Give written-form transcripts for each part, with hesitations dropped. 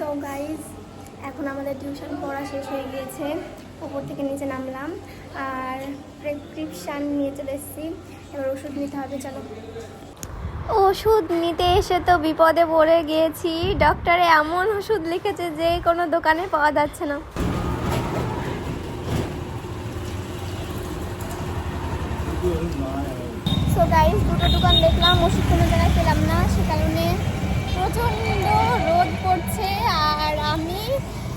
So guys, এখন আমাদের tuition পড়া শেষ হয়ে গিয়েছে। উপর থেকে নিচে নামলাম আর প্রেসক্রিপশান নিয়ে চলে এসেছি। এবার ওষুধ নিতে হবে, চলো। ওষুধ নিতে এসে তো বিপদে পড়ে গিয়েছি। ডক্টরে এমন ওষুধ লিখেছে যে কোনো দোকানে পাওয়া যাচ্ছে না। সো গাইজ, দুটো দোকান দেখলাম, ওষুধ কোনো জায়গায় পেলাম না। সে কারণে প্রচণ্ড রোদ পড়ছে আর আমি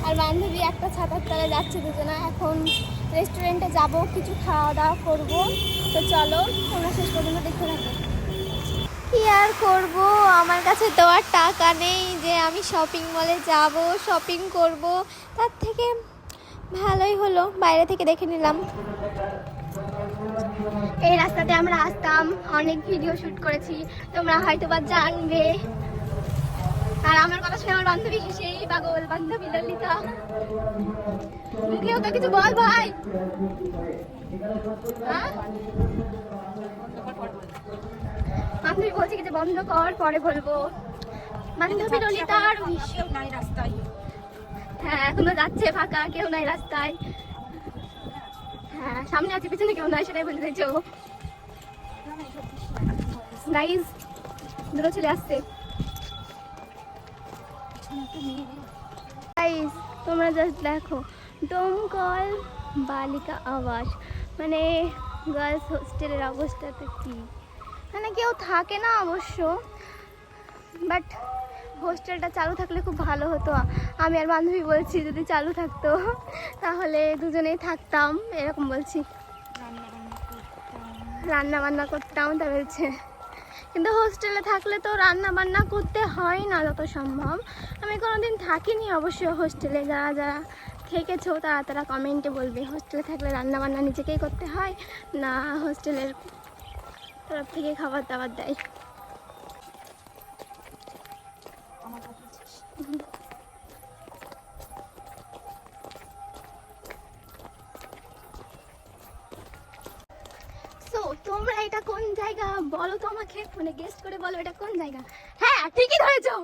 আর বান্ধবী একটা ছাতার তলায় যাচ্ছি দুজনা। এখন রেস্টুরেন্টে যাব, কিছু খাওয়া দাওয়া করবো। তো চলো, তোমরা শেষ পর্যন্ত দেখতে থাকো। কি আর করব, আমার কাছে তো আর টাকা নেই যে আমি শপিং মলে যাব, শপিং করব। তার থেকে ভালোই হলো বাইরে থেকে দেখে নিলাম। এই রাস্তাতে আমরা আসতাম, অনেক ভিডিও শুট করেছি, তোমরা হয়তো বা জানবে। আর আমার কথা শুনে আমার বান্ধবী হেসেই পাগল, বান্ধবী ললিতা। মুখেও তো কিছু বল ভাই। বান্ধবী বলছে যে বন্ধ কর, পরে বলবো। বান্ধবী ললিতা আর নাই রাস্তায়। হ্যাঁ, এখনো যাচ্ছে ফাঁকা, কেউ নাই রাস্তায়। হ্যাঁ, সামনে আছে, পিছনে কেউ নাই, সেটাই বলতে চাইছো। গাইজ, দুটো চলে আসছে। গাইজ, তোমরা জাস্ট দেখো, দমকল বালিকা আবাস, মানে গার্লস হোস্টেলের অবস্থাটা কি। মানে কেউ থাকে না অবশ্য, বাট হোস্টেলটা চালু থাকলে খুব ভালো হতো। আমি আর বান্ধবী বলছি যদি চালু থাকতো তাহলে দুজনেই থাকতাম, এরকম বলছি। রান্না বান্না করতাম তা বলছে, কিন্তু হোস্টেলে থাকলে তো রান্না বান্না করতে হয় না যত সম্ভব। আমি কোনোদিন থাকিনি অবশ্য হোস্টেলে। যারা যারা থেকেছো তারা তারা কমেন্টে বলবে, হোস্টেলে থাকলে রান্না বান্না নিজেকেই করতে হয় না হোস্টেলের তরফ থেকে খাবার দাবার দেয়। তোমরা এটা কোন জায়গা বলো তো আমাকে, মানে গেস্ট করে বলো এটা কোন জায়গা। হ্যাঁ, ঠিকই ধরেছো,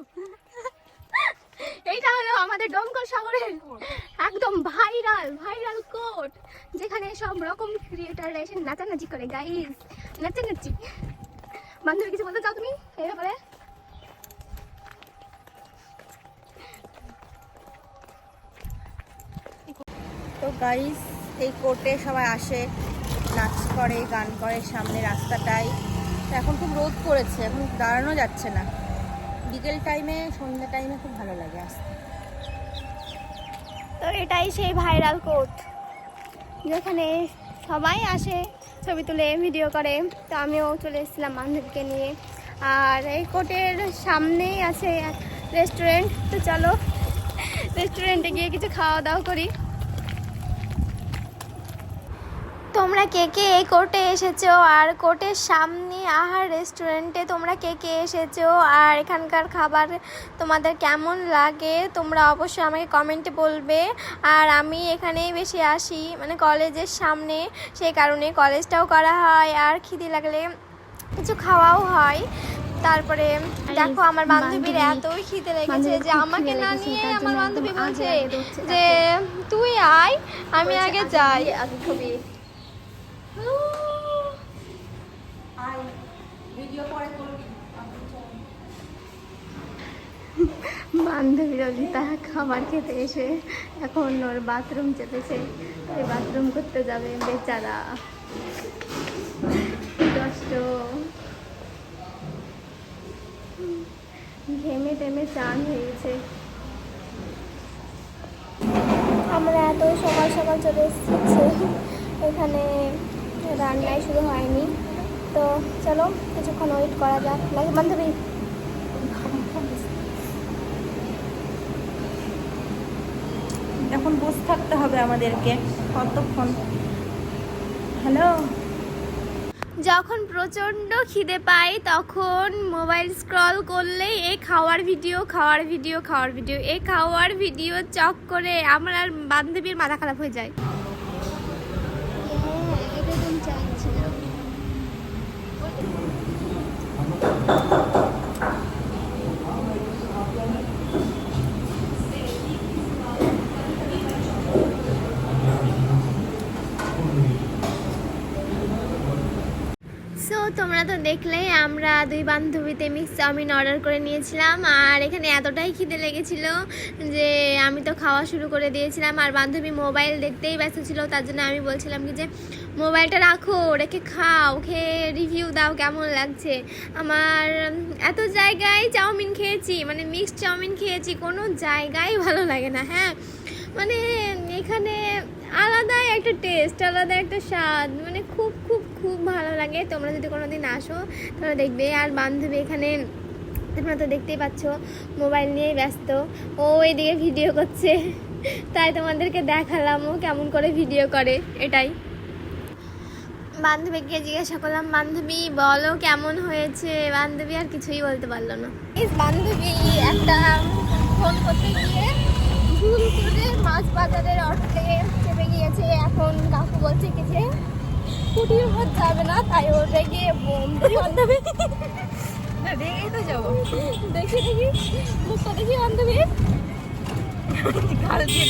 এইটা হলো আমাদের দমকল শহরের একদম ভাইরাল ভাইরাল কোর্ট, যেখানে সব রকম ক্রিয়েটাররা এসে নাচানাচি করে। গাইস, নাচানাচি। বান্ধবী কিছু বলতে চাও তুমি এই ব্যাপারে? তো গাইস, এই কোর্টে সবাই আসে, নাচ করে, গান করে সামনে রাস্তাটাই। তো এখন খুব রোদ পড়েছে, এখন দাঁড়ানো যাচ্ছে না। বিকেল টাইমে, সন্ধ্যা টাইমে খুব ভালো লাগে আসতে। তো এটাই সেই ভাইরাল কোর্ট যেখানে সবাই আসে, ছবি তুলে ভিডিও করে। তো আমিও চলে এসেছিলাম বান্ধবীকে নিয়ে। আর এই কোর্টের সামনেই আছে রেস্টুরেন্ট। তো চলো রেস্টুরেন্টে গিয়ে কিছু খাওয়া দাওয়া করি। তোমরা কে কে এই কোর্টে এসেছো আর কোর্টের সামনে আহার রেস্টুরেন্টে তোমরা কে কে এসেছো আর এখানকার খাবার তোমাদের কেমন লাগে তোমরা অবশ্যই আমাকে কমেন্টে বলবে। আর আমি এখানেই বেশি আসি, মানে কলেজের সামনে, সেই কারণে কলেজটাও করা হয় আর খিদে লাগলে কিছু খাওয়াও হয়। তারপরে দেখো, আমার বান্ধবীর এতই খিদে লেগেছে যে আমাকে না নিয়ে আমার বান্ধবী বলছে যে তুই আয়, আমি আগে যাই। বান্ধবী ললিতা খাবার খেতে এসে এখন ওর বাথরুম চেপেছে, ওই বাথরুম করতে যাবে বেচারা, কষ্ট। ঘেমে টেমে চান হয়ে গেছে। আমরা এত সকাল সকাল চলে এসেছি, এখানে রান্নাই শুরু হয়নি। তো চলো কিছুক্ষণ ওয়েট করা যাক। লাগে বান্ধবী? এখন বসে থাকতে হবে আমাদেরকে কতক্ষণ। হ্যালো, যখন প্রচণ্ড খিদে পাই তখন মোবাইল স্ক্রল করলেই এই খাওয়ার ভিডিও এই খাওয়ার ভিডিও চক করে আমার আর বান্ধবীর মাথা খারাপ হয়ে যায়। তোমরা তো দেখলেই আমরা দুই বান্ধবীতে মিক্স চাউমিন অর্ডার করে নিয়েছিলাম, আর এখানে এতটাই খিদে লেগেছিল যে আমি তো খাওয়া শুরু করে দিয়েছিলাম। আর বান্ধবী মোবাইল দেখতেই ব্যস্ত ছিল, তার জন্য আমি বলছিলাম কি যে মোবাইলটা রাখো, রেখে খাও, খেয়ে রিভিউ দাও কেমন লাগছে। আমার এত জায়গায় চাউমিন খেয়েছি, মানে মিক্সড চাউমিন খেয়েছি, কোনো জায়গায় ভালো লাগে না। হ্যাঁ মানে এখানে আলাদাই একটা টেস্ট, আলাদা একটা স্বাদ, মানে খুব খুব খুব ভালো লাগে। তোমরা যদি কোনো দিন আসো তোমরা দেখবে। আর বান্ধবী এখানে তোমরা তো দেখতেই পাচ্ছ মোবাইল নিয়েই ব্যস্ত, ও এদিকে ভিডিও করছে, তাই তোমাদেরকে দেখালাম ও কেমন করে ভিডিও করে। এটাই বান্ধবীকে জিজ্ঞাসা করলাম, বান্ধবী বলো কেমন হয়েছে। বান্ধবী আর কিছুই বলতে পারলো না। বান্ধবী একটা ফোন করতে গিয়ে ভুল করে মাছ বাজারের অটোতে চেপে গিয়েছে। এখন কাকু বলছে কি যে স্কুটির উপর যাবে না, তাই ওর রেগে বান্ধবী রেগেই তো যাবো। দেখি দেখি মুখটা দেখি বান্ধবী, গাল দিয়ে